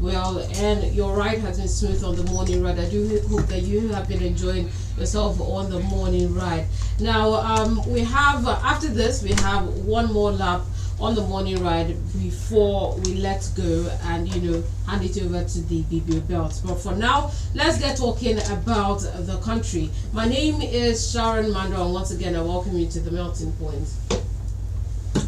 well, and your ride has been smooth on the morning ride. I do hope that you have been enjoying yourself on the morning ride. Now, we have, after this, we have one more lap on the morning ride before we let go and hand it over to the BBO belt. But for now, let's get talking about the country. My name is Sharon MANDOR, and once again I welcome you to the Melting Point.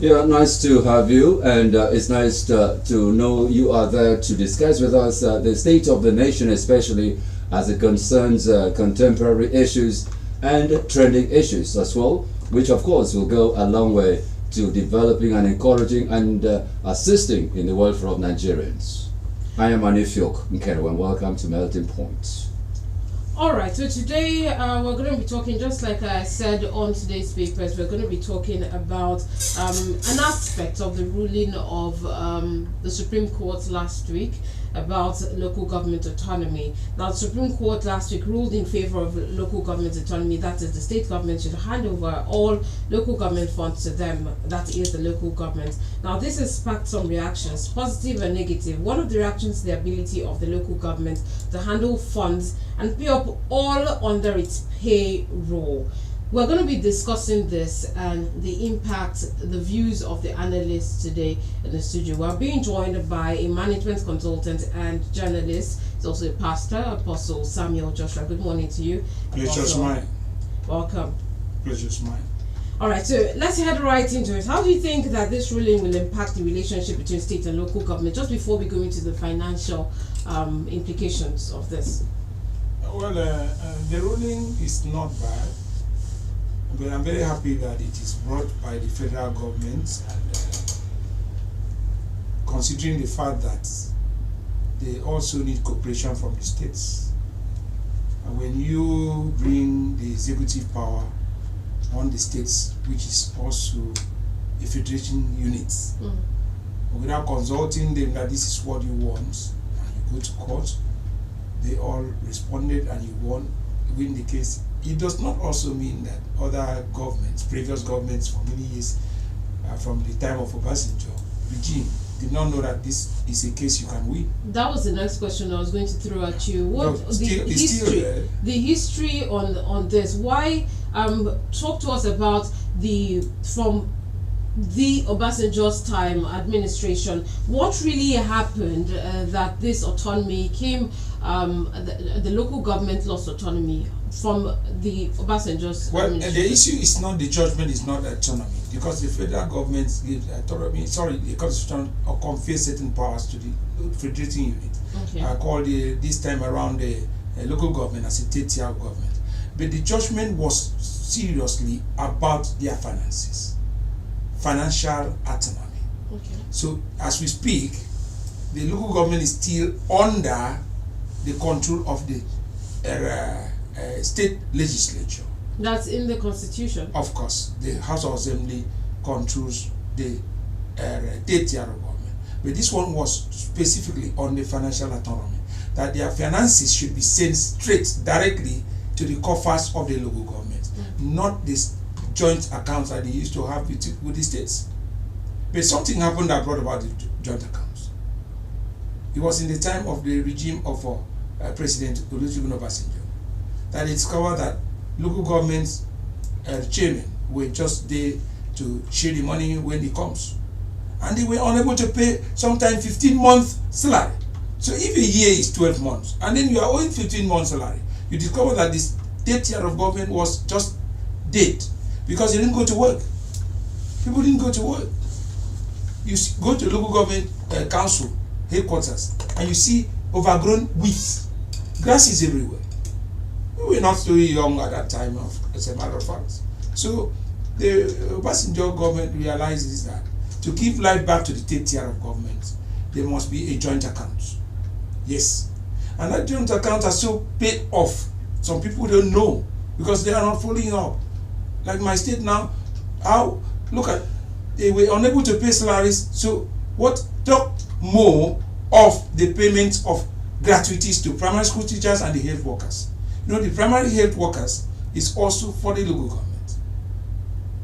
Yeah, nice to have you, and it's nice to know you are there to discuss with us the state of the nation, especially as it concerns contemporary issues and trending issues as well, which of course will go a long way to developing and encouraging and assisting in the welfare of Nigerians. I am Anifiok Enquiry, and welcome to Melting Point. Alright, so today we're going to be talking, just like I said on today's papers, we're going to be talking about an aspect of the ruling of the Supreme Court last week about local government autonomy. Now, the Supreme Court last week ruled in favor of local government autonomy. That is, the state government should hand over all local government funds to them. That is the local government. Now, this has sparked some reactions, positive and negative. One of the reactions is the ability of the local government to handle funds and pay up all under its payroll. We're going to be discussing this and the impact, the views of the analysts today in the studio. We're being joined by a management consultant and journalist. He's also a pastor, Apostle Samuel Joshua. Good morning to you. Pleasure's mine. Welcome. Pleasure's mine. All right, so let's head right into it. How do you think that this ruling will impact the relationship between state and local government, just before we go into the financial implications of this? Well, the ruling is not bad, but I'm very happy that it is brought by the federal government, and considering the fact that they also need cooperation from the states. And when you bring the executive power on the states, which is also a federation unit, without consulting them that this is what you want, and you go to court, they all responded and you win the case. It does not also mean that other governments, previous governments for many years, from the time of Obasanjo regime, did not know that this is a case you can win. That was the next question I was going to throw at you. What No, the history on this? Why talk to us about from the Obasanjo's time administration? What really happened that this autonomy came? The local government lost autonomy from the Obasanjo's administration. The issue is not the judgment, is not autonomy, because the federal government gives autonomy. Sorry, the constitution confers certain powers to the federating unit. Okay. I call this time around the local government as a third-tier government. But the judgment was seriously about their finances, financial autonomy. Okay. So as we speak, the local government is still under the control of the state legislature. That's in the constitution. Of course, the House of Assembly controls the third-tier of government. But this one was specifically on the financial autonomy, that their finances should be sent straight, directly to the coffers of the local government, not this joint accounts that they used to have with the states. But something happened that brought about the joint accounts. It was in the time of the regime of President Olusegun Obasanjo that they discovered that local governments chairmen were just there to share the money when it comes. And they were unable to pay sometimes 15 months salary. So if a year is 12 months, and then you are owing 15 months salary, you discover that this third tier of government was just dead because they didn't go to work. People didn't go to work. You go to local government council headquarters and you see overgrown weeds. Grass is everywhere. We were not so young at that time, as a matter of fact. So the Obasanjo government realizes that to give life back to the third tier of government, there must be a joint account. Yes. And that joint account has so paid off. Some people don't know because they are not following up. Like my state now, they were unable to pay salaries. So what took more of the payment of gratuities to primary school teachers and the health workers? You know, the primary health workers is also for the local government.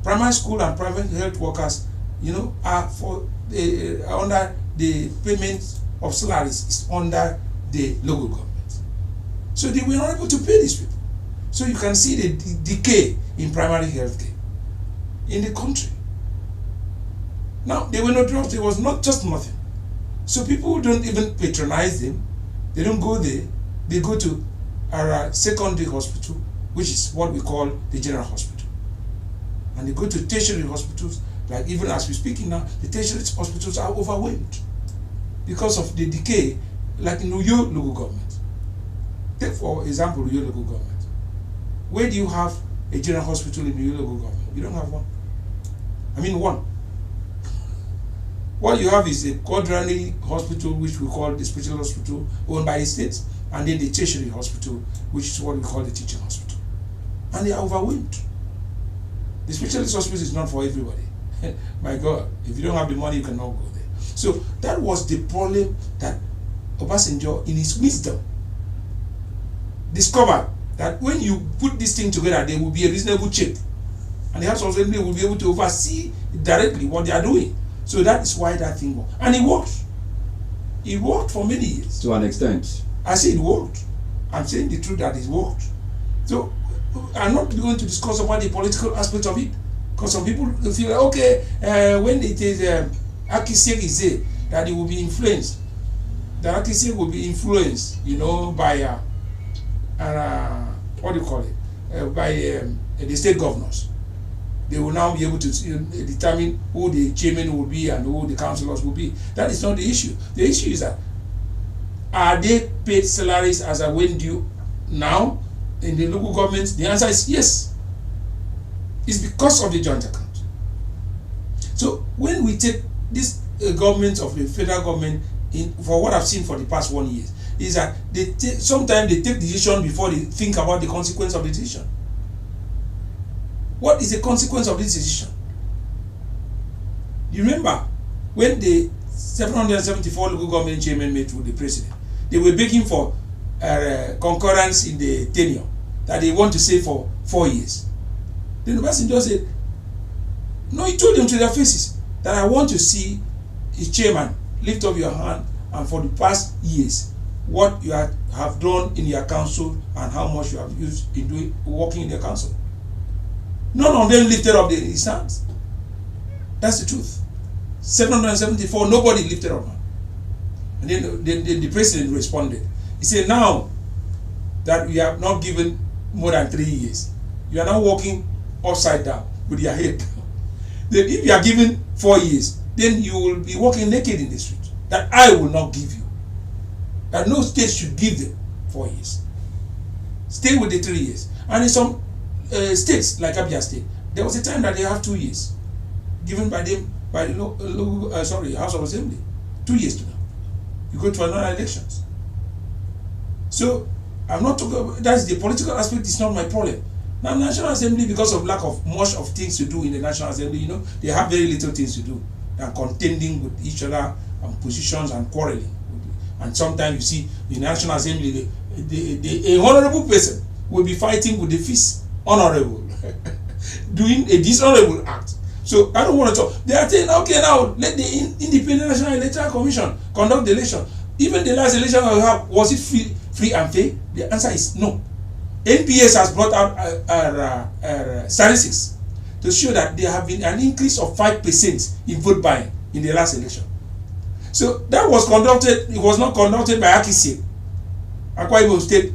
Primary school and private health workers, you know, are for under the payment of salaries is under the local government. So they were not able to pay these people. So you can see the decay in primary health care in the country. Now, they were not dropped, there was not just nothing. So people don't even patronize them. They don't go there. They go to our secondary hospital, which is what we call the general hospital. And they go to tertiary hospitals, like even as we're speaking now, the tertiary hospitals are overwhelmed because of the decay, like in Uyo local government. Take for example, Uyo local government. Where do you have a general hospital in Uyo local government? You don't have one. I mean one. What you have is a quaternary hospital, which we call the special hospital, owned by the state, and then the tertiary hospital, which is what we call the teaching hospital. And they are overwhelmed. The specialist hospital is not for everybody. My God, if you don't have the money, you cannot go there. So that was the problem that Obasanjo, in his wisdom, discovered that when you put this thing together, there will be a reasonable check. And the House of Assembly will be able to oversee directly what they are doing. So that is why that thing worked. And it worked. It worked for many years. To an extent. I say it worked. I'm saying the truth that it worked. So I'm not going to discuss about the political aspect of it. Because some people feel like, okay, when it is Akisek is there, that it will be influenced. That Akisek will be influenced, by what do you call it? By the state governors. They will now be able to determine who the chairman will be and who the councillors will be. That is not the issue. The issue is that, are they paid salaries as a when due now in the local government? The answer is yes. It's because of the joint account. So when we take this government of the federal government, for what I've seen for the past 1 year, is that sometimes they take decision before they think about the consequence of the decision. What is the consequence of this decision? You remember when the 774 local government chairman met with the president, they were begging for concurrence in the tenure that they want to say for 4 years. Then the person just said, no, he told them to their faces that I want to see a chairman lift up your hand and for the past years what you have done in your council and how much you have used in working in your council. None of them lifted up his hands. That's the truth. 774, nobody lifted up. And then the president responded. He said, now that we have not given more than 3 years, you are now walking upside down with your head. Then if you are given 4 years, then you will be walking naked in the street. That I will not give you. That no state should give them 4 years. Stay with the 3 years. And in some states like Abia State, there was a time that they have 2 years given by them by the House of Assembly. 2 years to now. You go to another elections. So I'm not talking about, that's the political aspect is not my problem. Now National Assembly, because of lack of much of things to do in the National Assembly, they have very little things to do than contending with each other and positions and quarreling. And sometimes you see in the National Assembly, a honorable person will be fighting with the fist honorable, doing a dishonorable act. So I don't want to talk. They are saying, okay, now let the Independent National Electoral Commission conduct the election. Even the last election we have, was it free and fair? The answer is no. NPS has brought out statistics to show that there have been an increase of 5% in vote buying in the last election. So that was conducted. It was not conducted by Akisek, Akwa Ibom State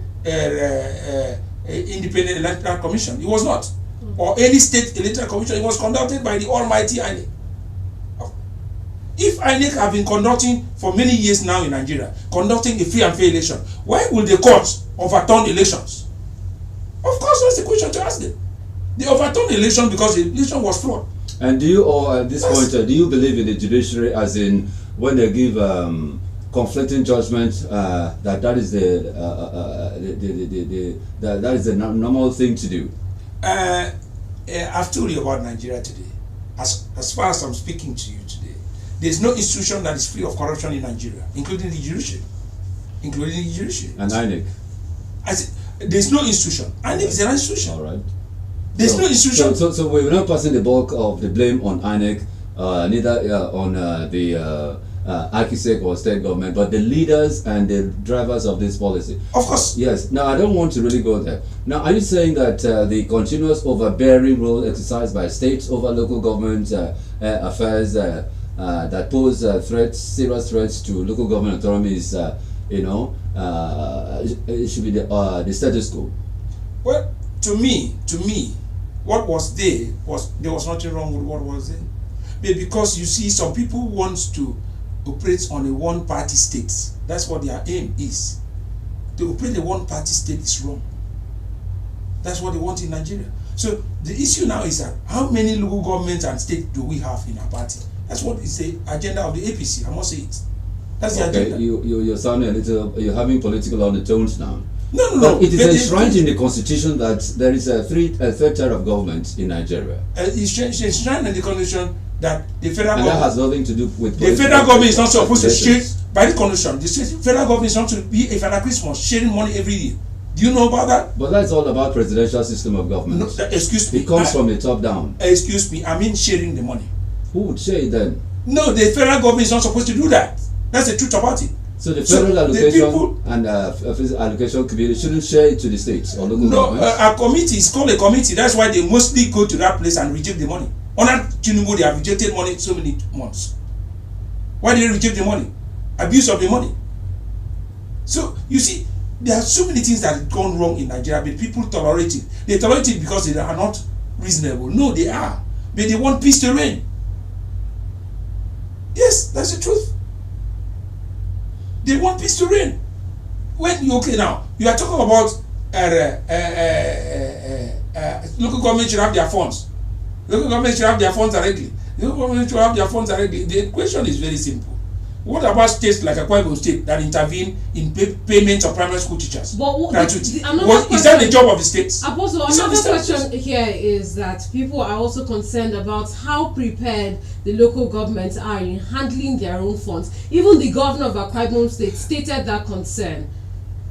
Independent Electoral Commission. It was not, or any state electoral commission. It was conducted by the almighty INEC. If INEC have been conducting for many years now in Nigeria, conducting a free and fair election, why will the courts overturn elections? Of course, that's the question to ask them. They overturned the election because the election was flawed. And do you, or at this point, do you believe in the judiciary, as in when they give conflicting judgment, that is the normal thing to do? I've told you about Nigeria today. As far as I'm speaking to you today, there's no institution that is free of corruption in Nigeria, including the judiciary. And INEC. There's no institution. INEC is an institution. All right. There's no institution. So we're not passing the bulk of the blame on INEC, neither on architect or state government, but the leaders and the drivers of this policy. Of course. Yes. Now, I don't want to really go there. Now, are you saying that the continuous overbearing role exercised by states over local government affairs that pose serious threats to local government autonomy is, it should be the status quo? Well, to me, what was there was nothing wrong with what was there. But because you see, some people want to operate on a one-party state. That's what their aim is. To operate a one-party state is wrong. That's what they want in Nigeria. So the issue now is that how many local governments and states do we have in our party? That's what is the agenda of the APC. I must say it. That's the agenda. You're sounding a little. You're having political undertones now. No. But it is enshrined in the constitution that there is a third tier of government in Nigeria. It's enshrined in the constitution that the federal and government. That has nothing to do with. The federal government is not supposed to share by the constitution. The federal government is not to be a Father Christmas sharing money every year. Do you know about that? But that's all about presidential system of government. No, excuse me. It comes from the top down. Excuse me. I mean sharing the money. Who would share it then? No, the federal government is not supposed to do that. That's the truth about it. So the federal allocation and allocation committee shouldn't share it to the states or local governments? A committee is called a committee. That's why they mostly go to that place and reject the money. Under Tinubu, they have rejected money so many months. Why did they reject the money? Abuse of the money. So, you see, there are so many things that have gone wrong in Nigeria, but people tolerate it. They tolerate it because they are not reasonable. No, they are. But they want peace to reign. Yes, that's the truth. They want peace to reign. Okay now, you are talking about local government should have their funds. Local government should have their funds directly. Local government should have their funds directly. The question is very simple. What about states like Enquiry State that intervene in payment of primary school teachers? Gratuity. Is that the job of the states? Apostle, another question here is that people are also concerned about how prepared the local governments are in handling their own funds. Even the governor of Enquiry State stated that concern.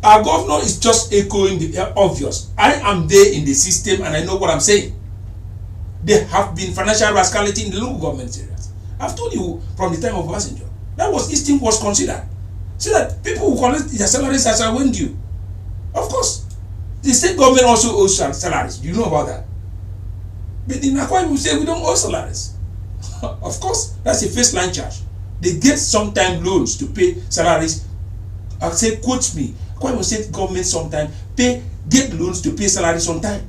Our governor is just echoing the obvious. I am there in the system and I know what I'm saying. There have been financial rascality in the local government areas. I've told you from the time of Passenger. This thing was considered. So that people who collect their salaries as when due. Of course. The state government also owes salaries. Do you know about that? But in Akwa we say we don't owe salaries. Of course, that's a first line charge. They get sometimes loans to pay salaries. I say, quote me. Akwa State government sometimes get loans to pay salaries on time.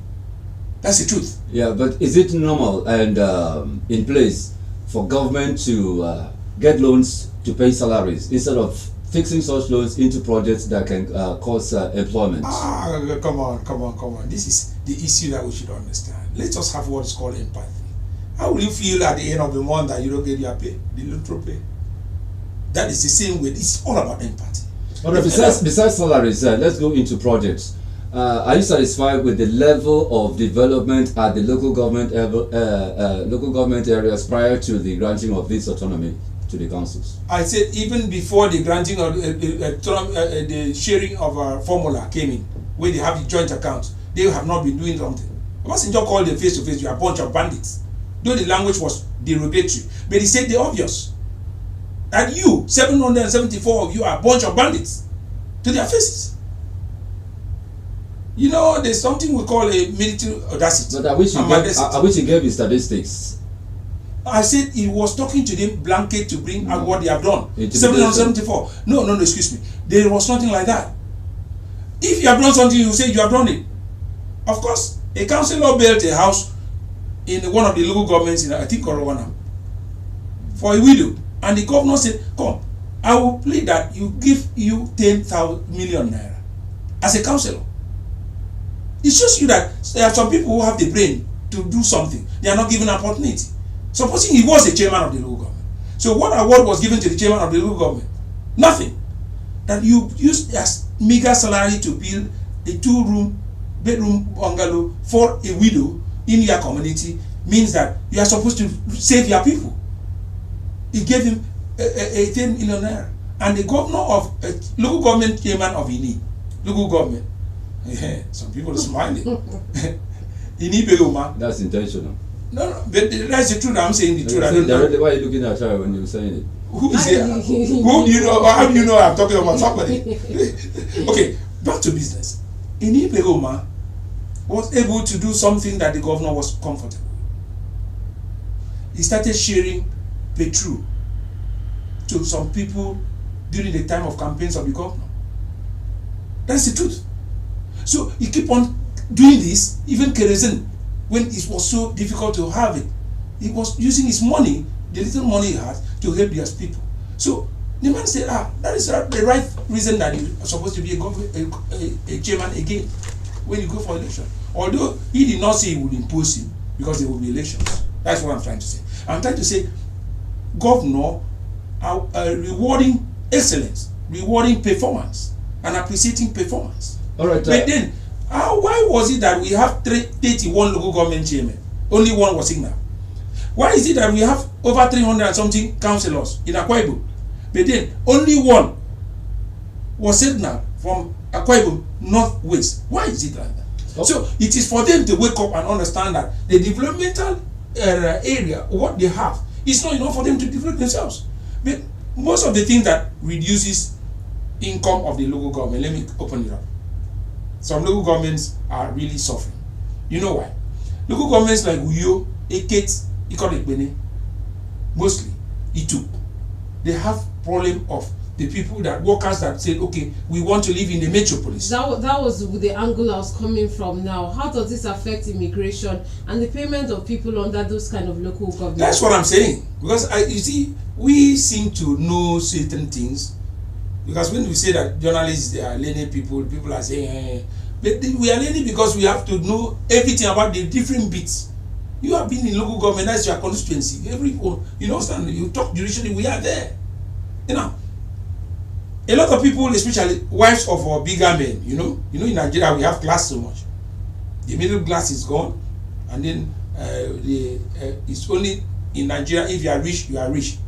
That's the truth. Yeah, but is it normal and in place for government to get loans to pay salaries instead of fixing such loans into projects that can cause employment? Come on. This is the issue that we should understand. Let us have what is called empathy. How will you feel at the end of the month that you don't get your pay, the little pay? That is the same way. It's all about empathy. But besides salaries, let's go into projects. Are you satisfied with the level of development at the local government areas prior to the granting of this autonomy to the councils? I said even before the granting of the sharing of a formula came in, where they have the joint accounts, they have not been doing something. Passenger called them face to face, you are a bunch of bandits. Though the language was derogatory, but he said the obvious. And you, 774 of you, are a bunch of bandits to their faces. You know, there's something we call a military audacity. But I wish you gave me statistics. I said he was talking to them blanket to bring out what they have done. 774. No, excuse me. There was nothing like that. If you have done something, you say you have done it. Of course, a councillor built a house in one of the local governments in, I think, Korowana, for a widow. And the governor said, come, I will plead that you give you 10,000 million naira as a councillor. It shows you that there are some people who have the brain to do something. They are not given an opportunity. Supposing he was the chairman of the local government. So what award was given to the chairman of the local government? Nothing. That you use as meager salary to build a 2-bedroom bungalow for a widow in your community means that you are supposed to save your people. He gave him a 10 million naira. And the governor of local government chairman of Ini, local government. Yeah, some people are smiling. That's intentional. No, but that's the truth. I'm saying the truth. Directly, why are you looking at her when you're saying it? Who is here? Who do you know? How do you know I'm talking about somebody? Okay, back to business. In Ibeoma was able to do something that the governor was comfortable. He started sharing petrol to some people during the time of campaigns of the governor. That's the truth. So he keep on doing this, even kerosene, when it was so difficult to have it. He was using his money, the little money he had, to help his people. So the man said, that is the right reason that you are supposed to be a chairman again when you go for election. Although he did not say he would impose him because there will be elections. That's what I'm trying to say. I'm trying to say governor are rewarding excellence, rewarding performance, and appreciating performance. All right. But then, why was it that we have 31 local government chairmen? Only one was Signal. Why is it that we have over 300 and something councillors in Akwa Ibom? But then, only one was Signal from Akwa Ibom Northwest. Why is it like that? Oh. So, it is for them to wake up and understand that the developmental area, what they have, is not enough for them to develop themselves. But most of the things that reduces income of the local government, let me open it up. Some local governments are really suffering. You know why? Local governments like Uyo, Eket, Ikorikbene, mostly Itu, they have problem of the people that workers that said, okay, we want to live in the metropolis. That was the angle I was coming from now. How does this affect immigration and the payment of people under those kind of local governments? That's what I'm saying. Because you see, we seem to know certain things. Because when we say that journalists, they are learning people are saying, but we are learning because we have to know everything about the different bits. You have been in local government, that's your constituency. You know, you talk judicially, we are there. You know, a lot of people, especially wives of our bigger men, you know in Nigeria we have class so much. The middle class is gone, and then it's only in Nigeria, if you are rich, you are rich.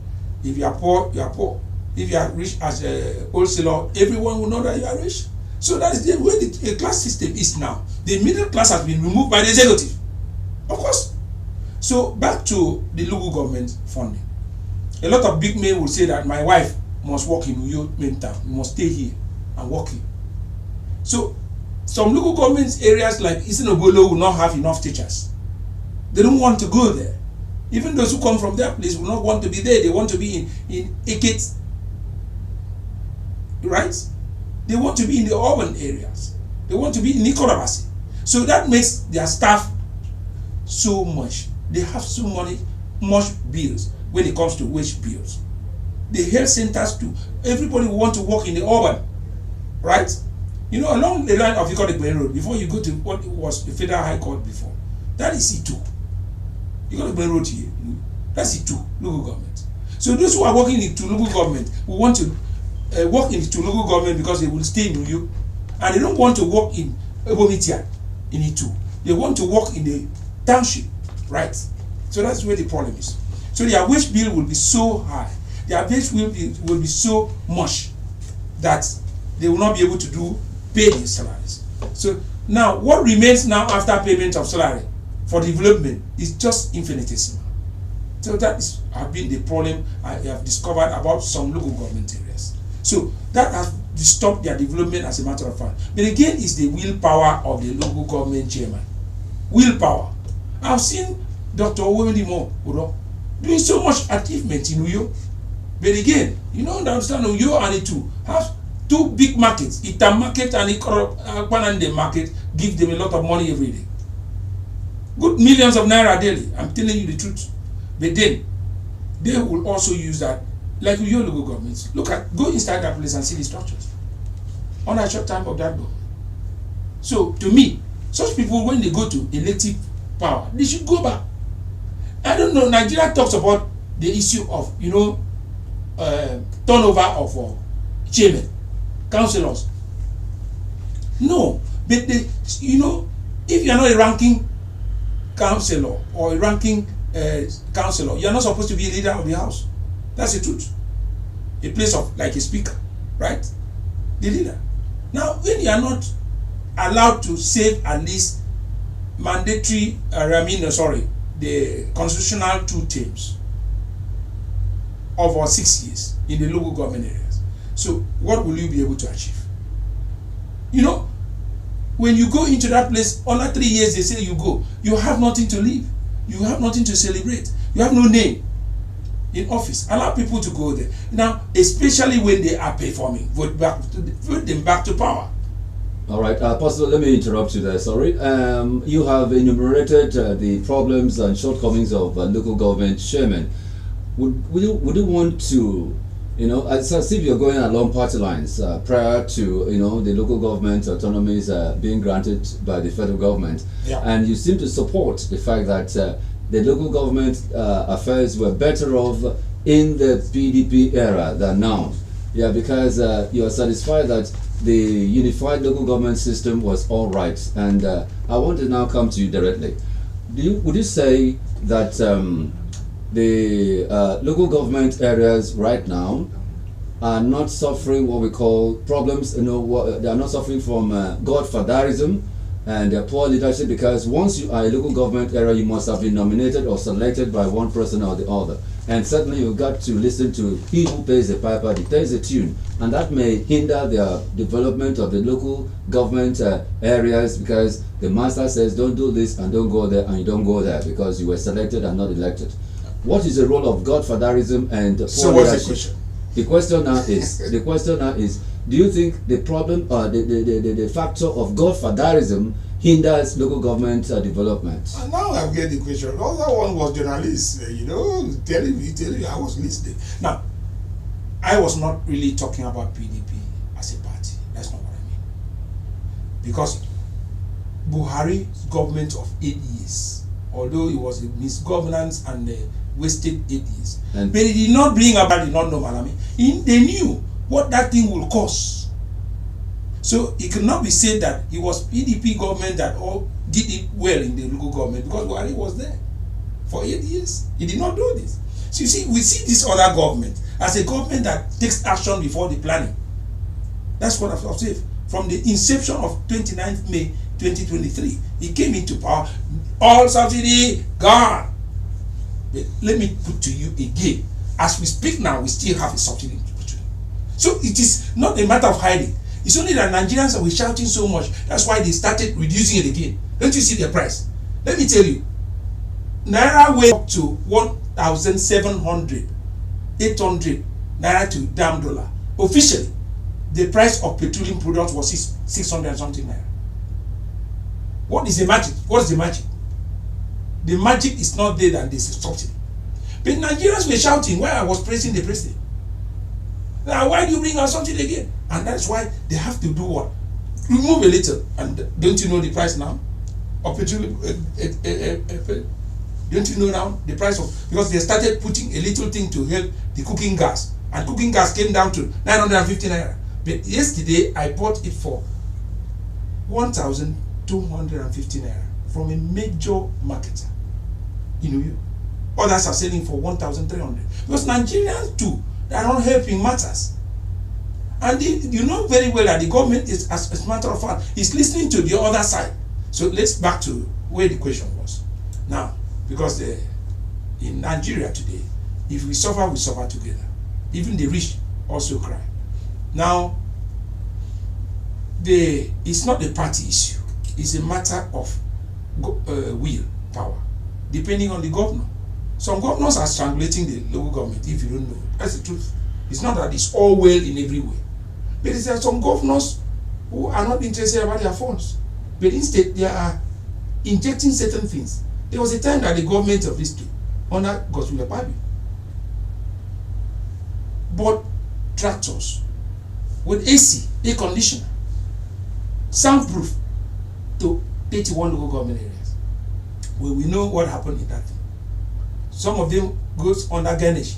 If you are poor, you are poor. If you are rich as a wholesaler, everyone will know that you are rich. So that is the way the class system is now. The middle class has been removed by the executive, of course. So back to the local government funding. A lot of big men will say that my wife must work in Uyo main town, must stay here and work here. So some local government areas like Isinobolo will not have enough teachers. They don't want to go there. Even those who come from their place will not want to be there. They want to be in Eket, right? They want to be in the urban areas. They want to be in Nikorabasi. So that makes their staff so much. They have so much bills when it comes to wage bills. The health centers too. Everybody will want to work in the urban, right? You know, along the line of Ikorikbene Road, before you go to what was the Federal High Court before, that is C2. Ikorikbene Road here, that's C2, local government. So those who are working into local government will want to work into local government because they will stay in Uyo, and they don't want to work in Ebomitia, in Itu. They want to work in the township, right? So that's where the problem is. So their wage bill will be so high, their wage will be so much that they will not be able to pay their salaries. So now, what remains now after payment of salary for development is just infinitesimal. So that has been the problem I have discovered about some local government areas. So that has disturbed their development as a matter of fact. But again, it's the willpower of the local government chairman. Willpower. I've seen Dr. Owemedimo Uro doing so much achievement in Uyo. But again, you don't understand, Uyo and Itu have two big markets. Itam market and Ikpanande market give them a lot of money every day. Good millions of naira daily. I'm telling you the truth. But then, they will also use that, like your local governments. Go inside that place and see the structures. On a short time of that government. So, to me, such people, when they go to elective power, they should go back. I don't know, Nigeria talks about the issue of, turnover of chairmen, councillors. No, but if you are not a ranking councillor or a ranking councillor, you are not supposed to be a leader of the house. That's the truth. A place of, like a speaker, right? The leader. Now, when you are not allowed to save at least the constitutional 2 terms, over 6 years in the local government areas. So what will you be able to achieve? You know, when you go into that place, under 3 years they say you go, you have nothing to live, you have nothing to celebrate, you have no name in office. Allow people to go there. Now, especially when they are performing, vote them back to power. All right, Apostle, let me interrupt you there, sorry. You have enumerated the problems and shortcomings of local government chairmen. Would you want to, it's as if you're going along party lines prior to, the local government autonomies being granted by the federal government, and you seem to support the fact that the local government affairs were better off in the PDP era than now. Yeah, because you are satisfied that the unified local government system was all right. And I want to now come to you directly. Would you say that the local government areas right now are not suffering what we call problems? They are not suffering from godfatherism and poor leadership, because once you are a local government area, you must have been nominated or selected by one person or the other. And certainly you've got to listen to he who pays the piper dictates the tune, and that may hinder the development of the local government areas, because the master says don't do this and don't go there, and you don't go there because you were selected and not elected. What is the role of godfatherism and poor so what's leadership? the question now is do you think the problem the factor of godfatherism hinders local government development? And now I've get the question. The other one was journalists, telling me I was listening. Now, I was not really talking about PDP as a party. That's not what I mean. Because Buhari's government of 8 years, although it was a misgovernance and wasted 8 years, but it did not bring about the non-normal. They knew what that thing will cost. So it cannot be said that it was PDP government that all did it well in the local government, because Buhari was there for 8 years. He did not do this. So you see, we see this other government as a government that takes action before the planning. That's what I've said. From the inception of 29th May 2023, he came into power, all subsidy gone. But let me put to you again, as we speak now, we still have a subsidy. So it is not a matter of hiding. It's only that Nigerians are shouting so much. That's why they started reducing it again. Don't you see the price? Let me tell you, Naira went up to 1,700, 800 Naira to damn dollar. Officially, the price of petroleum products was 600 and something Naira. What is the magic? What is the magic? The magic is not there than this subsidy. But Nigerians were shouting while I was praising the president. Now, why do you bring out something again? And that's why they have to do what? Remove a little. And don't you know the price now of petroleum? Don't you know now the price of, because they started putting a little thing to help the cooking gas, and cooking gas came down to 950 Naira. But yesterday I bought it for 1,250 Naira from a major marketer. Others are selling for 1,300, because Nigerians too, they are not helping matters. And you know very well that the government is, as a matter of fact, is listening to the other side. So let's back to where the question was. Now, because in Nigeria today, if we suffer together. Even the rich also cry. Now, it's not a party issue. It's a matter of will, power, depending on the governor. Some governors are strangulating the local government, if you don't know. That's the truth. It's not that it's all well in every way. But there are some governors who are not interested about their funds. But instead, they are injecting certain things. There was a time that the government of this state, under Godswill Akpabio, bought tractors with AC, air conditioner, soundproof to 81 local government areas. Well, we know what happened in that thing. Some of them goes under Ganesh.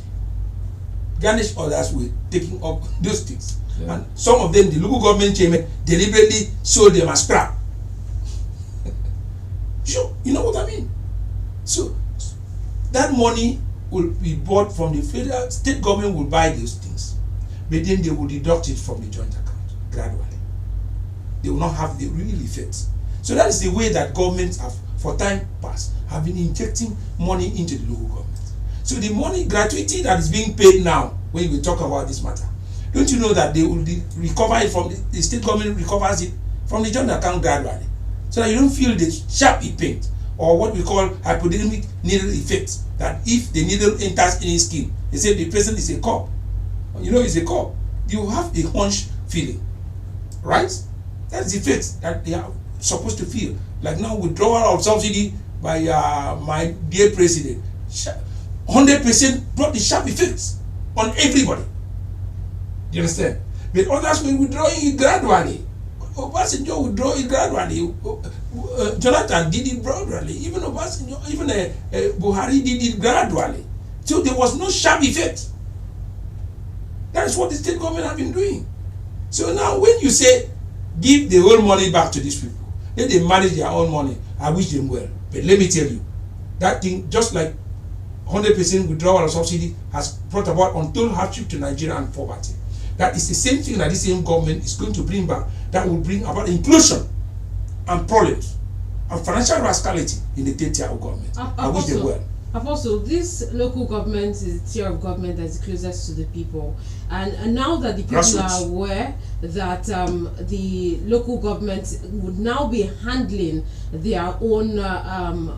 Ganesh others were taking up those things. Yeah. And some of them, the local government chairman deliberately sold them as scrap. Sure, you know what I mean? So that money will be bought from the federal, state government will buy those things, but then they will deduct it from the joint account gradually. They will not have the real effects. So that is the way that governments have, for time past, have been injecting money into the local government. So the money gratuity that is being paid now, when we talk about this matter, don't you know that they will recover it from the state government recovers it from the joint account gradually, so that you don't feel the sharp impact or what we call hypodermic needle effect, that if the needle enters in his skin, they say the person is a cop. You know, he's a cop. You have a hunch feeling, right? That's the effect that they are supposed to feel. Like now, withdrawal of subsidy by my dear president, 100% brought the sharp effects on everybody. You understand? But others will withdraw it gradually. Obasanjo withdraw it gradually. Jonathan did it gradually. Even Obasanjo, even Buhari did it gradually. So there was no sharp effect. That is what the state government have been doing. So now when you say give the whole money back to these people, let them manage their own money, I wish them well. But let me tell you, that thing, just like 100% withdrawal of subsidy has brought about untold hardship to Nigeria and poverty. That is the same thing that this same government is going to bring back, that will bring about inclusion and problems and financial rascality in the third tier of government. I wish them well. Apostle, this local government is the tier of government that is closest to the people, and now that the people are aware that the local government would now be handling their own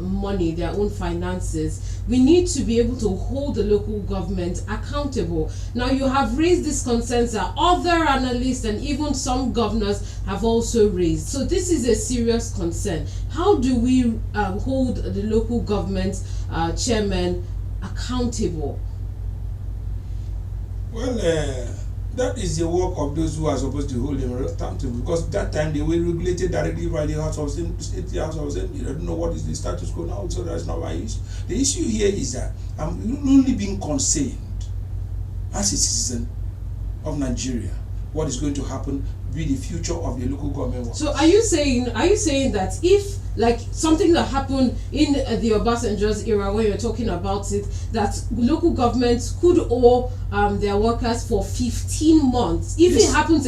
money, their own finances, we need to be able to hold the local government accountable. Now, you have raised these concerns that other analysts and even some governors have also raised. So this is a serious concern. How do we hold the local government chairman accountable? Well, that is the work of those who are supposed to hold them accountable, because that time they were regulated directly by the House of State, House of Assembly. I don't know what is the status quo now, so that's not my issue. The issue here is that I'm only being concerned as a citizen of Nigeria what is going to happen with the future of the local government workers. So are you saying that if, like, something that happened in the Obasanjo's era, when you're talking about it, that local governments could owe their workers for 15 months, if it happens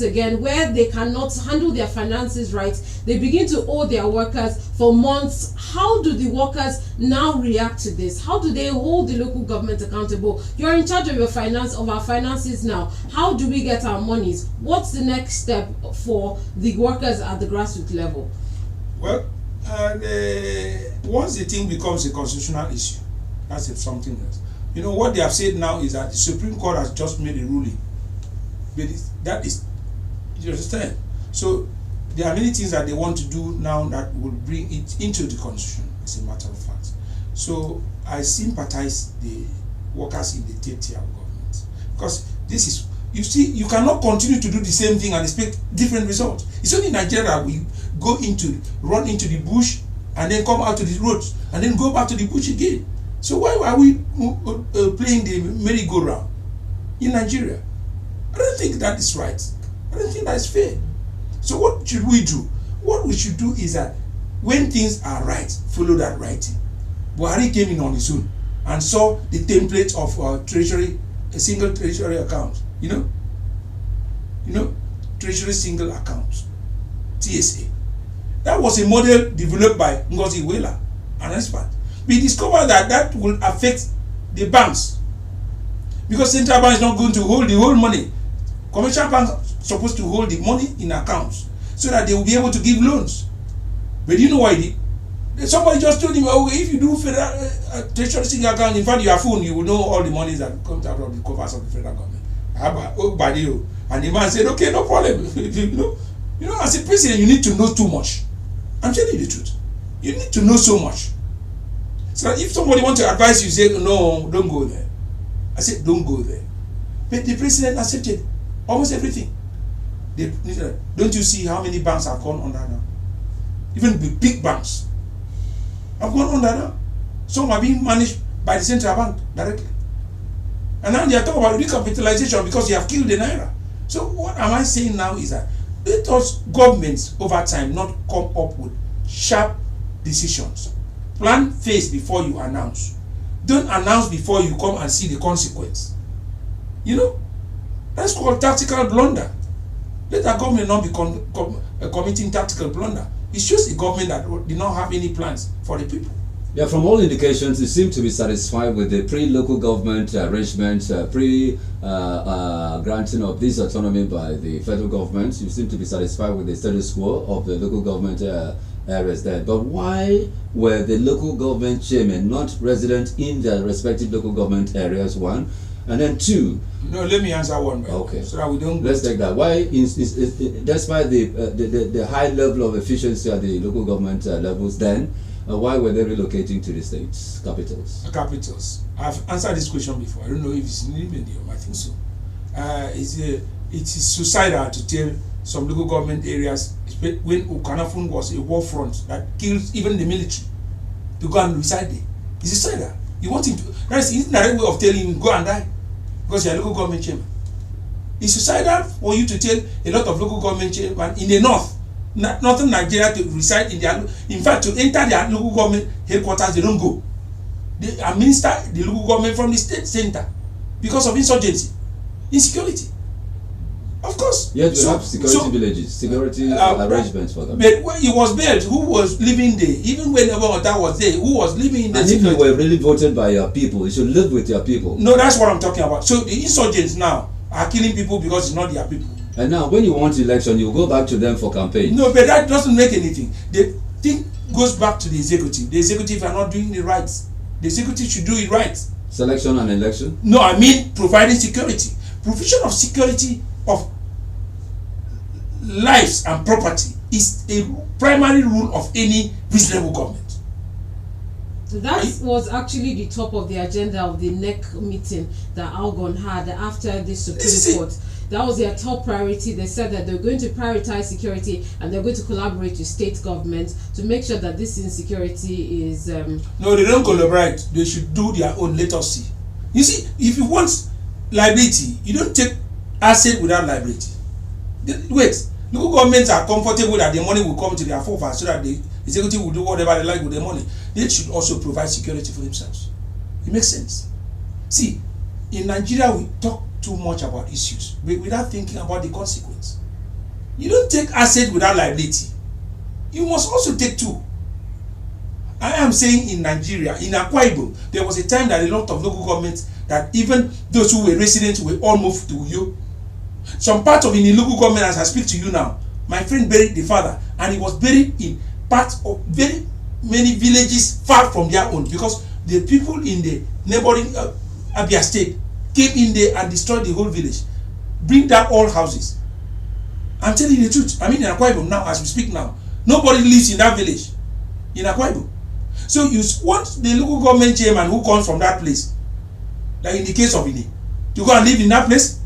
again, where they cannot handle their finances right, they begin to owe their workers for months, how do the workers now react to this? How do they hold the local government accountable? You're in charge of our finances now. How do we get our monies? What's the next step for the workers at the grassroots level? Well, once the thing becomes a constitutional issue, that's something else. You know, what they have said now is that the Supreme Court has just made a ruling. But that is, you understand? So there are many things that they want to do now that will bring it into the constitution, as a matter of fact. So I sympathize the workers in the third tier of government, because this is, you see, you cannot continue to do the same thing and expect different results. It's only in Nigeria we run into the bush and then come out to the roads and then go back to the bush again. So why are we playing the merry-go-round in Nigeria? I don't think that is right. I don't think that is fair. So what should we do? What we should do is that when things are right, follow that right thing. Buhari came in on his own and saw the template of treasury, a single treasury account. You know, treasury single account, TSA. That was a model developed by Ngozi Iweala, an expert. We discovered that that will affect the banks, because central bank is not going to hold the whole money. Commercial banks are supposed to hold the money in accounts so that they will be able to give loans. But you know why he did? Somebody just told him, oh, if you do federal treasury single account, in fact, your phone, you will know all the money that comes out of the covers of the federal government. And the man said, okay, no problem. You know, as a president, you need to know too much. I'm telling you the truth. You need to know so much. So if somebody wants to advise you, say, no, don't go there. I said, don't go there. But the president accepted almost everything. Don't you see how many banks have gone under now? Even the big banks have gone under now. Some are being managed by the central bank directly. And now they are talking about recapitalization because they have killed the naira. So what am I saying now is that let us governments over time not come up with sharp decisions. Plan phase before you announce. Don't announce before you come and see the consequence. You know, that's called tactical blunder. Let our government not be committing tactical blunder. It shows a government that did not have any plans for the people. Yeah, from all indications, you seem to be satisfied with the pre-local government arrangement, granting of this autonomy by the federal government. You seem to be satisfied with the status quo of the local government areas there. But why were the local government chairmen not resident in their respective local government areas, one? And then two... No, let me answer one. Okay. So that we don't... Let's take that. Why, despite the high level of efficiency at the local government levels then, why were they relocating to the states capitals? Capitals. I've answered this question before. I don't know if it's in the medium. I think so. It is suicidal to tell some local government areas, when Okanafun was a war front that killed even the military, to go and reside there. It's suicidal. You want him to... That's the indirect way of telling him, go and die, because you're a local government chairman. It's suicidal for you to tell a lot of local government chairmen in the north, northern Nigeria, to reside in their... In fact, to enter their local government headquarters, they don't go. They administer the local government from the state center because of insurgency, insecurity. Of course. Yet we have security villages, security arrangements for them. But when he was built, who was living there? Even whenever that was there, who was living in the And if you were really voted by your people, you should live with your people. No, that's what I'm talking about. So the insurgents now are killing people because it's not their people. And now, when you want election, you go back to them for campaign. No, but that doesn't make anything. The thing goes back to the executive. The executive are not doing it right. The executive should do it right. Selection and election? No, I mean providing security. Provision of security of lives and property is a primary rule of any reasonable government. That was actually the top of the agenda of the NEC meeting that Algon had after the Supreme Court. That was their top priority. They said that they're going to prioritize security and they're going to collaborate with state governments to make sure that this insecurity is... No, they don't collaborate. They should do their own. Let us see. You see, if you want liability, you don't take asset without liability. Wait, local governments are comfortable that the money will come to their forefathers so that the executive will do whatever they like with their money. They should also provide security for themselves. It makes sense. See, in Nigeria, we talk too much about issues without thinking about the consequence. You don't take asset without liability. You must also take two. I am saying in Nigeria, in Akwa Ibom, there was a time that a lot of local governments, that even those who were residents were all moved to Uyo. Some part of in the local government, as I speak to you now, my friend buried the father, and he was buried in part of very many villages far from their own, because the people in the neighboring Abia state came in there and destroyed the whole village, bring down all houses. I'm telling you the truth. I mean, in Akwa Ibom now, as we speak now, nobody lives in that village in Akwa Ibom. So you want the local government chairman who comes from that place, like in the case of Ini, to go and live in that place?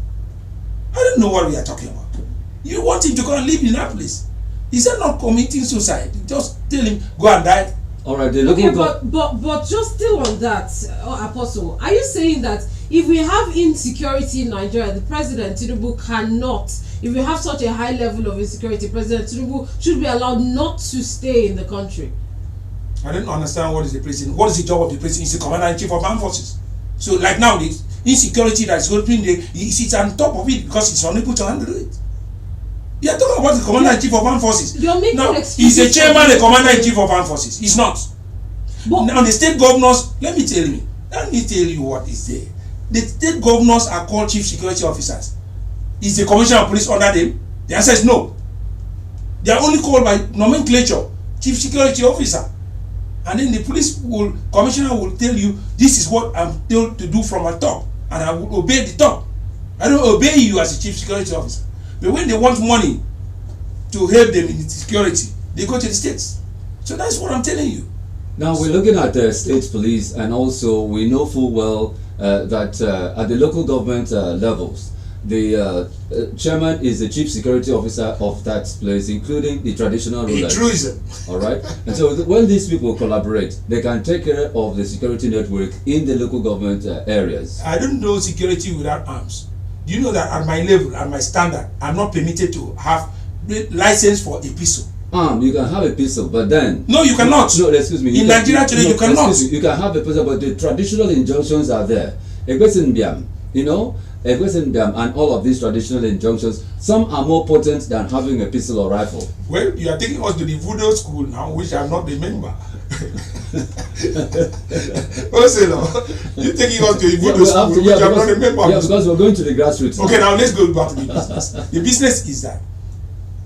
I don't know what we are talking about. You want him to go and live in that place? Is that not committing suicide? Just tell him, go and die. All right, the local but just still on that, Apostle, are you saying that if we have insecurity in Nigeria, the President Tinubu cannot, if we have such a high level of insecurity, President Tinubu should be allowed not to stay in the country? I don't understand what is the president. What is the job of the president? He's the commander-in-chief of armed forces. So like now, the insecurity that is happening there, he sits on top of it because he's unable to handle it. You are talking about the commander-in-chief of armed forces. You're making now, he's a chairman, the commander-in-chief of armed forces. He's not. But now the state governors, let me tell you what is there. The state governors are called chief security officers. Is the commissioner of police under them? The answer is no. They are only called by nomenclature, chief security officer. And then the commissioner will tell you, this is what I'm told to do from a top, and I will obey the top. I don't obey you as a chief security officer. But when they want money to help them in security, they go to the states. So that's what I'm telling you. Now we're looking at the state police, and also we know full well that at the local government levels, the chairman is the chief security officer of that place, including the traditional rulers. Truism. All right, and so when these people collaborate, they can take care of the security network in the local government areas. I don't know security without arms. Do you know that at my level, at my standard, I'm not permitted to have license for a pistol? You can have a pistol, but then... No, you cannot. No, excuse me. In Nigeria today, you cannot. You can have a pistol, but the traditional injunctions are there. You know, and all of these traditional injunctions, some are more potent than having a pistol or rifle. Well, you are taking us to the voodoo school now, which I'm not a member. Also, you taking us to Ivodo school, which I'm not a member of. Yeah, because we're going to the grassroots. Okay, now let's go back to the business. The business is that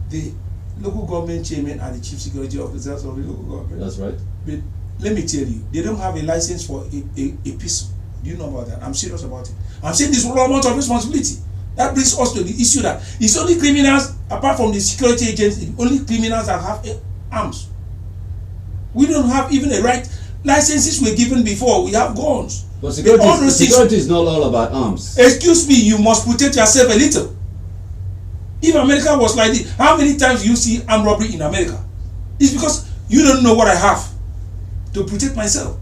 the local government chairman and the chief security officers of the local government. That's right. But let me tell you, they don't have a license for a pistol. Do you know about that? I'm serious about it. I'm saying this whole amount of responsibility. That brings us to the issue that it's only criminals, apart from the security agents, it's only criminals that have arms. We don't have even a right. Licenses were given before. We have guns. But security is not all about arms. Excuse me, you must protect yourself a little. If America was like this, how many times do you see armed robbery in America? It's because you don't know what I have to protect myself.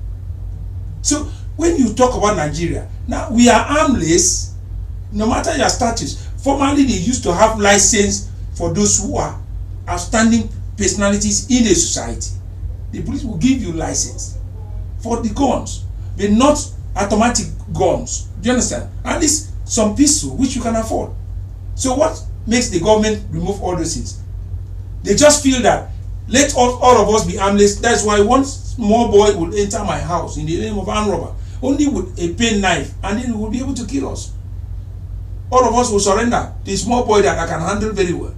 So when you talk about Nigeria, now we are armless. No matter your status, formerly they used to have license for those who are outstanding personalities in a society. The police will give you license for the guns, but not automatic guns. Do you understand? At least some pistol which you can afford. So what makes the government remove all those things? They just feel that let all of us be armless. That's why one small boy will enter my house in the name of armed robber, only with a pen knife, and then he will be able to kill us. All of us will surrender. The small boy that I can handle very well.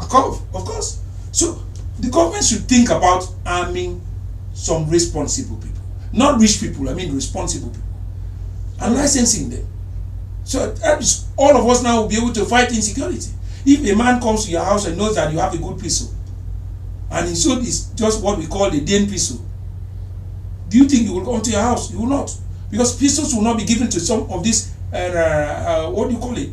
Of course. So the government should think about arming some responsible people. Not rich people, I mean responsible people. And licensing them. So all of us now will be able to fight insecurity. If a man comes to your house and knows that you have a good pistol, and his soul is just what we call the den pistol, do you think he will come to your house? He will not. Because pistols will not be given to some of these what do you call it?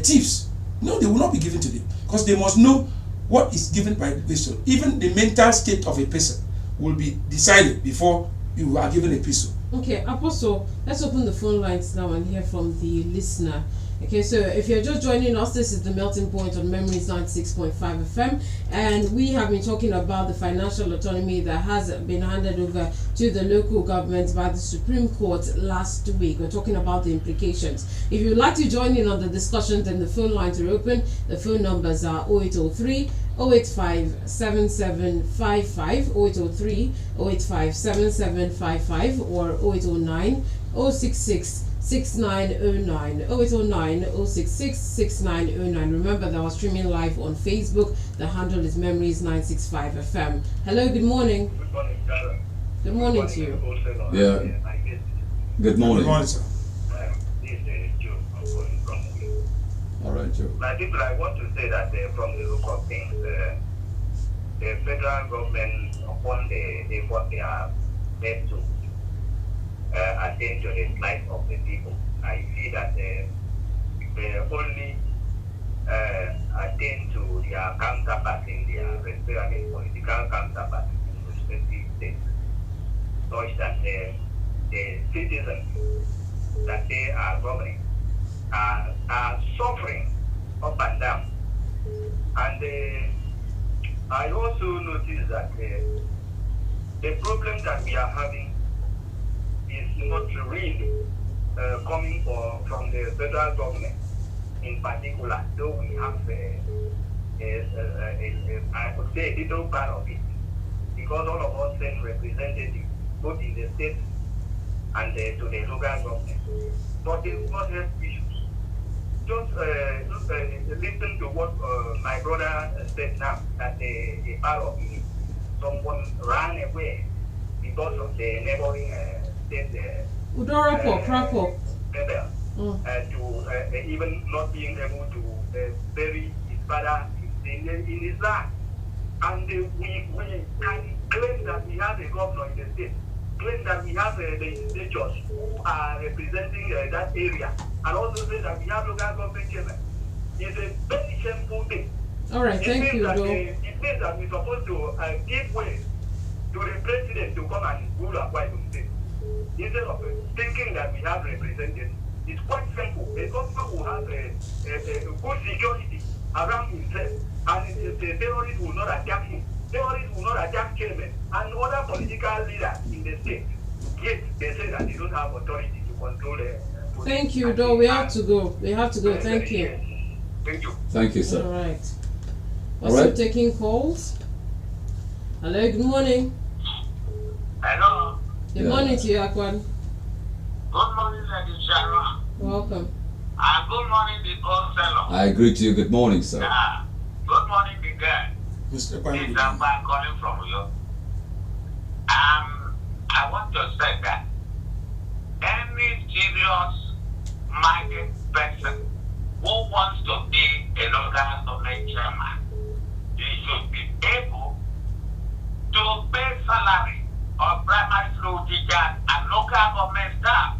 Thieves. No, they will not be given to them. Because they must know what is given by the pistol. Even the mental state of a person will be decided before you are given a pistol. Okay, Apostle, let's open the phone lines now and hear from the listener. Okay, so if you're just joining us, this is the Melting Point on Memories 96.5 FM, and we have been talking about the financial autonomy that has been handed over to the local government by the Supreme Court last week. We're talking about the implications. If you'd like to join in on the discussion, then the phone lines are open. The phone numbers are 0803 085 7755, 0803 085 7755, or 0809 066 6909, 0809 066 6909. Remember that we're streaming live on Facebook. The handle is Memories 965 FM. Hello, good morning. Good morning, Sharon. Good morning to you. Yeah. Good morning. Good morning, sir. This is Joe. I'm calling from Olu. All right, Joe. My people, I want to say that from the look of things, the federal government, upon the effort they have made to attend to the plight of the people, I see that they only attend to their counterparts in their respective political counterparts in respective states, such that the citizens that they are governing are suffering up and down. And I also noticed that the problem that we are having is not really coming from the federal government in particular, though we have I would say a little part of it, because all of us send representatives both in the state and to the local government. But it's not health issues. Just listen to what my brother said now, that a part of it, someone ran away because of the neighboring state to even not being able to bury his father in his land. And we can claim that we have a governor in the state, claim that we have the legislatures who are representing that area, and also say that we have local government chairman. It's a very shameful thing. All right, thank you, Joe. It means that we're supposed to give way to the president to come and rule Akwa Ibom State. Instead of thinking that we have represented, it's quite simple. A government will have a good security around himself, and the terrorists will not attack him. Terrorists will not attack chairmen and other political leaders in the state. Yet they say that they don't have authority to control Thank you, Joe. We have to go. Thank you. Thank you. Thank you, sir. All right. All right. Also taking calls. Hello, good morning. Hello. Good Yeah. morning to you, Akwan. Good morning, Lady Sharon. Welcome. And good morning, the old fellow. I agree to you. Good morning, sir. Yeah. Good morning, the guy. Mr. This Kwame, is Ampa calling from you. I want to say that any serious minded person who wants to be a local government chairman, he should be able to pay salary of primary school teachers and local government staff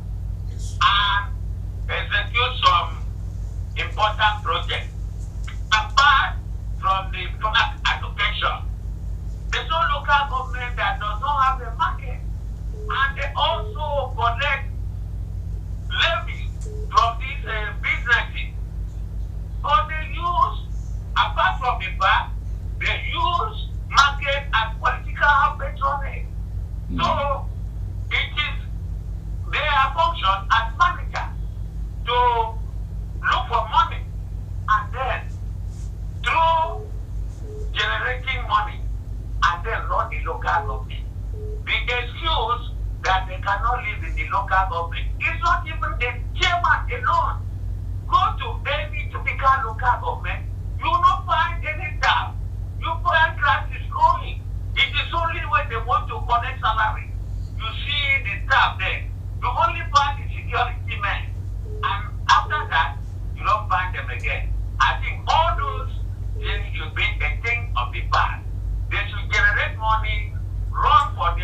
yes. and execute some important projects. Apart from the public education, there's no local government that does not have a market, and they also collect levy from these businesses. But they use, apart from the fact, they use market as political patronage. So it is their function as manager to look for money and then through generating money and then run the local government. The excuse that they cannot live in the local government is not even the chairman alone. Go to any typical local government, you will not find any staff. You find grass is growing. It is only when they want to collect salary. You see the staff there. You only find the security men. And after that, you don't find them again. I think all those things should be a thing of the past. They should generate money, run for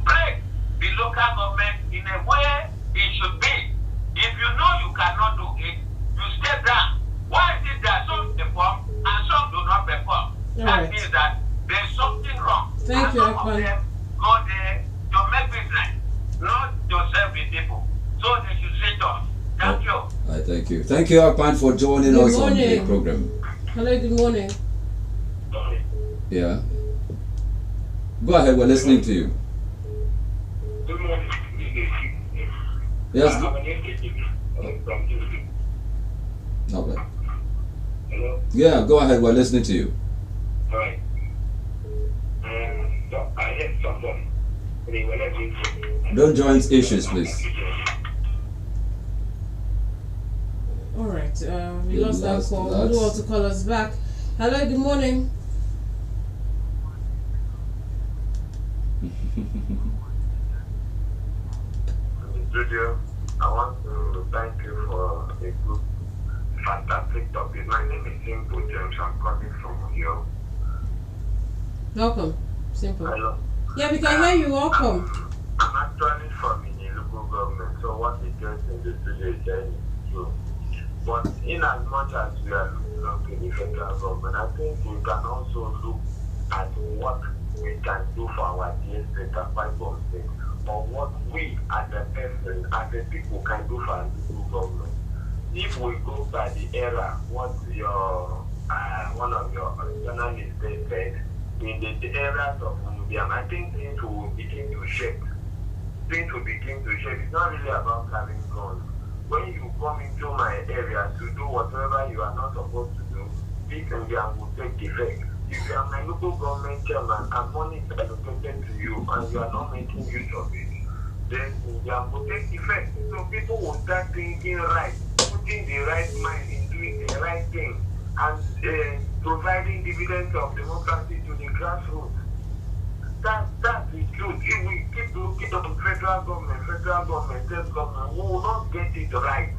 break the local government in a way it should be. If you know you cannot do it, you step down. Why is it that some perform and some do not perform? That means that there's something wrong. Thank you, some of Akpan. them go there to make business, not to serve the people. So they should sit down. Thank you. I thank you. Thank you, Akpan, for joining Good us on the morning. program. Hello, good morning. Yeah. Go ahead. We're listening to you. Good morning. Yes. I have an interview from Newsroom. Okay. Hello? Yeah. Go ahead. We're listening to you. All right. So I heard someone. They were not doing Don't join issues, please. All right. We We lost that lost call. that. Who want to call us back? Hello, good morning. Studio. I want to thank you for a good, fantastic topic. My name is Simple James. I'm calling from Uyo. Welcome. Simple. Hello. Yeah, we can hear you. Welcome. I'm actually from the local government, so what we get in the studio is very true. But in as much as we are looking up to the federal government, I think we can also look at what we can do for our dear state and fight for state, or what we as a person, as a people can do for our local government. If we go by the era, what your one of your journalists said, in the areas of Mubiam, I think things will begin to shift. Things will begin to shift. It's not really about carrying guns. When you come into my area to do whatever you are not supposed to do, this Mubiam will take effect. If you are my local government chairman and money is allocated to you and you are not making use of it, then Mubiam will take effect. So people will start thinking right, putting the right mind in doing the right thing, and providing dividends of democracy to the grassroots. That's the truth. If we keep looking at federal government, state government, we will not get it right.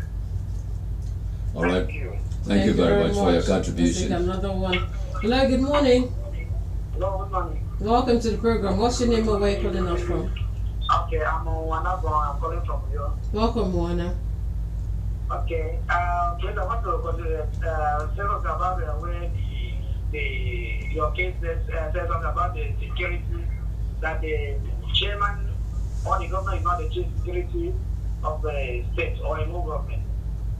All right. Thank you. Thank you very much for your Let's take contribution. another one. Hello, good morning. Hello, good morning. Welcome to the program. What's your name and where you calling us from? Okay, I'm Wanabo. I'm calling from you. Welcome, Moana. Okay, I want to say about where your case says something about the security, that the chairman or the governor is not the chief security of the state or a new government.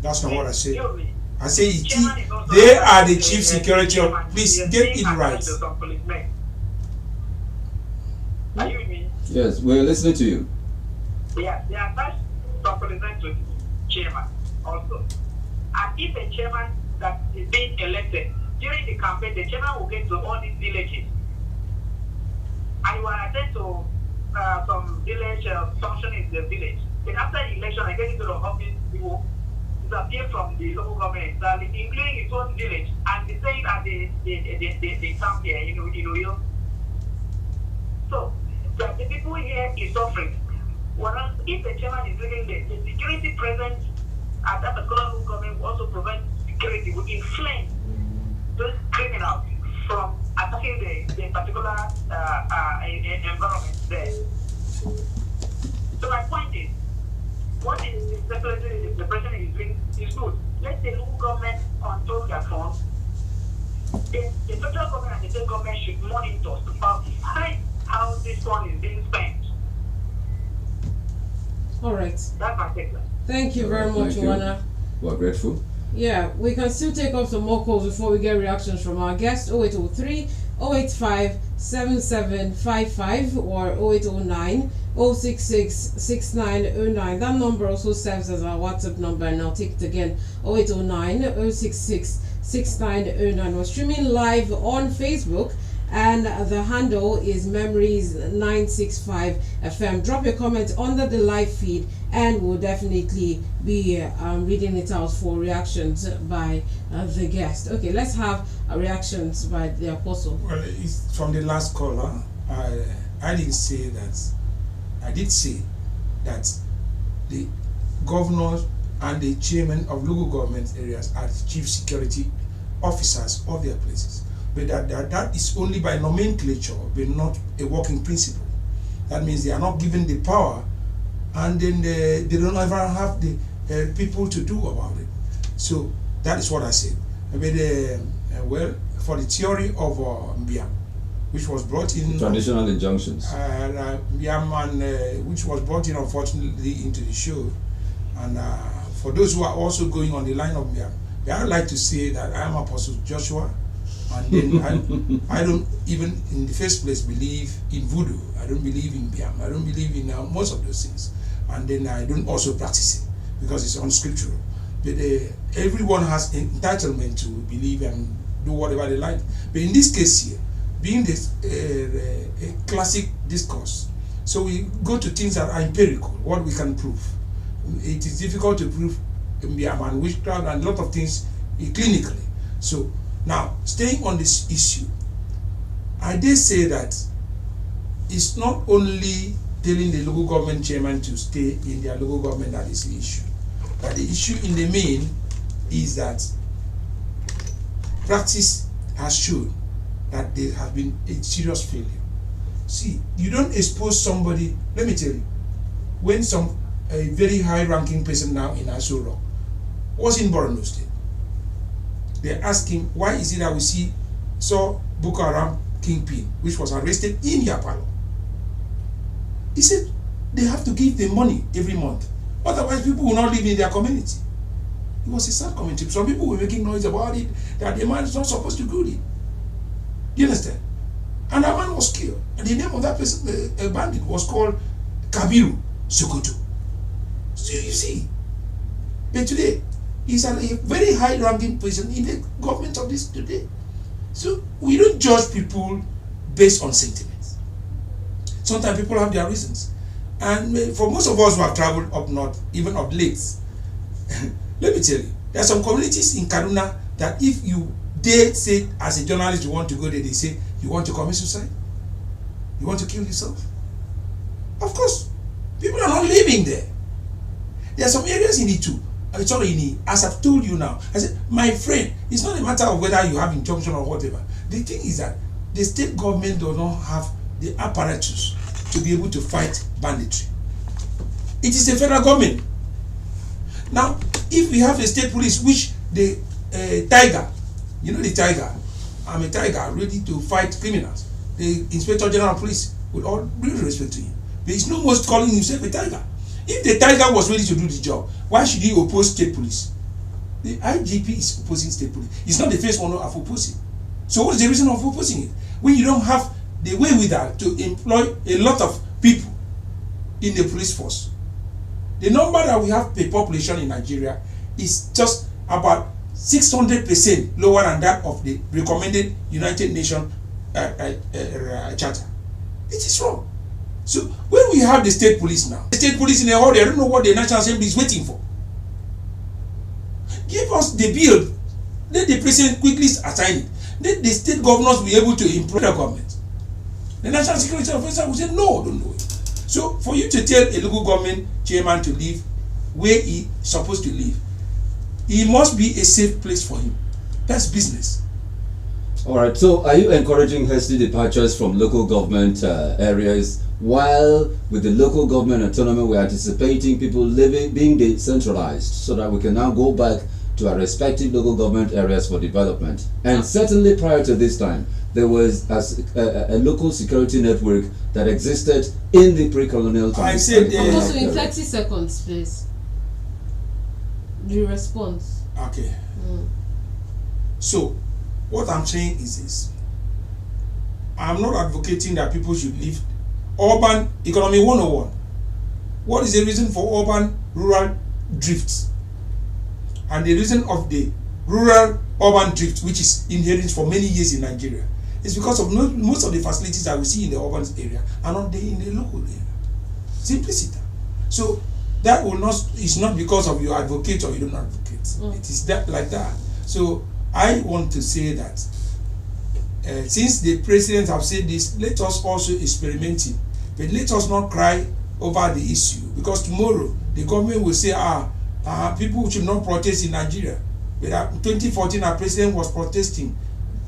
That's not what I said. Theory, I say chairman is also they are the chief security of. Please the get chief it right. advisor to some policemen. Are you with me? Yes, we're listening to you. Yeah, they attach some policemen to the chairman also. And if a chairman that is being elected during the campaign, the chairman will get to all these villages and you will attend to some village function in the village. Then after the election, I get into the office, he will disappear from the local government entirely, including his own village, and the same at the town here, you know. So the people here is suffering. Whereas if the chairman is leaving the security present at that particular local government will also provide security, will inflame those criminals from attacking the particular environment there. So my point is, what is the president is doing is good. Let the local government control their funds. The federal government and the state government should monitor to supervise how this fund is being spent. All right. That's my take. Thank you very much, Juana. We're grateful. Yeah, we can still take up some more calls before we get reactions from our guests. 0803 085 7755 or 0809 066 6909. That number also serves as our WhatsApp number, and I'll take it again. 0809 066 6909. We're streaming live on Facebook, and the handle is Memories965 FM. Drop your comments under the live feed, and we'll definitely be reading it out for reactions by the guest. Okay, let's have reactions by the apostle. Well, it's from the last caller. I did say that the governors and the chairman of local government areas are the chief security officers of their places. But that is only by nomenclature, but not a working principle. That means they are not given the power, and then they don't ever have the people to do about it. So that is what I said. But well, for the theory of Mbiam, which was brought in Traditional injunctions. Mbiam, and which was brought in unfortunately into the show, and for those who are also going on the line of Mbiam, I would like to say that I am Apostle Joshua. And then I don't even in the first place believe in voodoo. I don't believe in Biam. I don't believe in most of those things. And then I don't also practice it because it's unscriptural. But everyone has entitlement to believe and do whatever they like. But in this case here, being this a classic discourse, so we go to things that are empirical, what we can prove. It is difficult to prove Biam and witchcraft and a lot of things clinically. So now, staying on this issue, I dare say that it's not only telling the local government chairman to stay in their local government that is the issue. But the issue in the main is that practice has shown that there has been a serious failure. See, you don't expose somebody, let me tell you, when a very high-ranking person now in Aso Rock was in Borno State, they asked him, why is it that we saw Boko Haram kingpin, which was arrested in Yapalo? He said, they have to give them money every month. Otherwise, people will not live in their community. It was a sad community. Some people were making noise about it, that the man is not supposed to do it. You understand? And a man was killed. And the name of that person, a bandit, was called Kabiru Sokoto. So you see. But today, he's a very high-ranking person in the government of this today. So we don't judge people based on sentiments. Sometimes people have their reasons. And for most of us who have traveled up north, even up late, let me tell you, there are some communities in Kaduna that if you dare say as a journalist you want to go there, they say you want to commit suicide? You want to kill yourself? Of course. People are not living there. There are some areas in it too. As I've told you now, I said, my friend, it's not a matter of whether you have injunction or whatever. The thing is that the state government does not have the apparatus to be able to fight banditry. It is the federal government. Now, if we have a state police, which the tiger, you know the tiger, I'm a tiger ready to fight criminals. The Inspector General of Police, with all due respect to him, there is no more calling himself a tiger. If the tiger was ready to do the job, why should he oppose state police? The IGP is opposing state police. It's not the first one of opposing. So what is the reason of opposing it? When you don't have the wherewithal to employ a lot of people in the police force. The number that we have per population in Nigeria is just about 600% lower than that of the recommended United Nations charter. It is wrong. So when we have the state police now, the state police in a hurry, I don't know what the National Assembly is waiting for. Give us the bill. Let the president quickly assign it. Let the state governors be able to improve the government. The National Security Officer will say, no, don't do it. So for you to tell a local government chairman to leave where he is supposed to live, it must be a safe place for him. That's business. All right. So, are you encouraging hasty departures from local government areas, while with the local government autonomy, we're anticipating people being decentralized, so that we can now go back to our respective local government areas for development? And certainly, prior to this time, there was a local security network that existed in the pre-colonial times. I said, also in 30 seconds, please. The response. Okay. So, what I'm saying is this. I'm not advocating that people should leave urban economy 101. What is the reason for urban-rural drift? And the reason of the rural-urban drift, which is inherent for many years in Nigeria, is because of most of the facilities that we see in the urban area are not there in the local area. Simplicity. So that is not because of you advocate or you don't advocate. It is that like that. So I want to say that since the president have said this, let us also experiment it. But let us not cry over the issue, because tomorrow the government will say, people should not protest in Nigeria. But 2014, our president was protesting.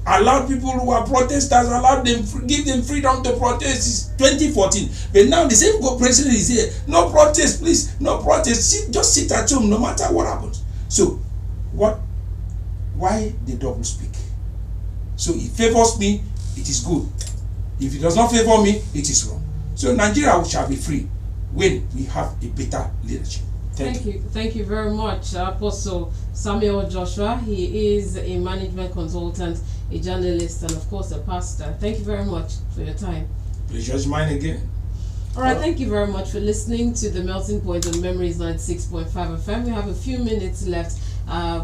Allowed people who are protesters, give them freedom to protest. It's 2014. But now the same president is here. No protest, please. No protest. Just sit at home no matter what happens. So, why the double speak? So it favors me, it is good. If it does not favor me, it is wrong. So Nigeria shall be free when we have a better leadership. Thank you. Thank you very much, Apostle Samuel Joshua. He is a management consultant, a journalist, and of course a pastor. Thank you very much for your time. Pleasure is mine again. All right, thank you very much for listening to the Melting Point on Memories 96.5 FM. We have a few minutes left.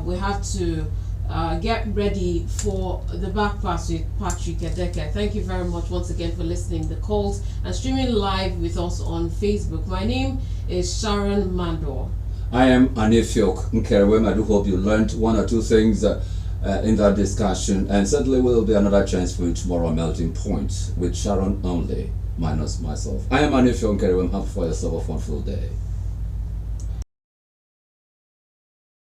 We have to get ready for the back pass with Patrick Edeke. Thank you very much once again for listening the calls and streaming live with us on Facebook. My name is SHARON Mandor. I am Anifiok Enquiry. I do hope you learned one or two things in that discussion, and certainly will be another chance for you tomorrow on Melting Point with SHARON only, minus myself. I am Anifiok Enquiry. Have for yourself a wonderful day.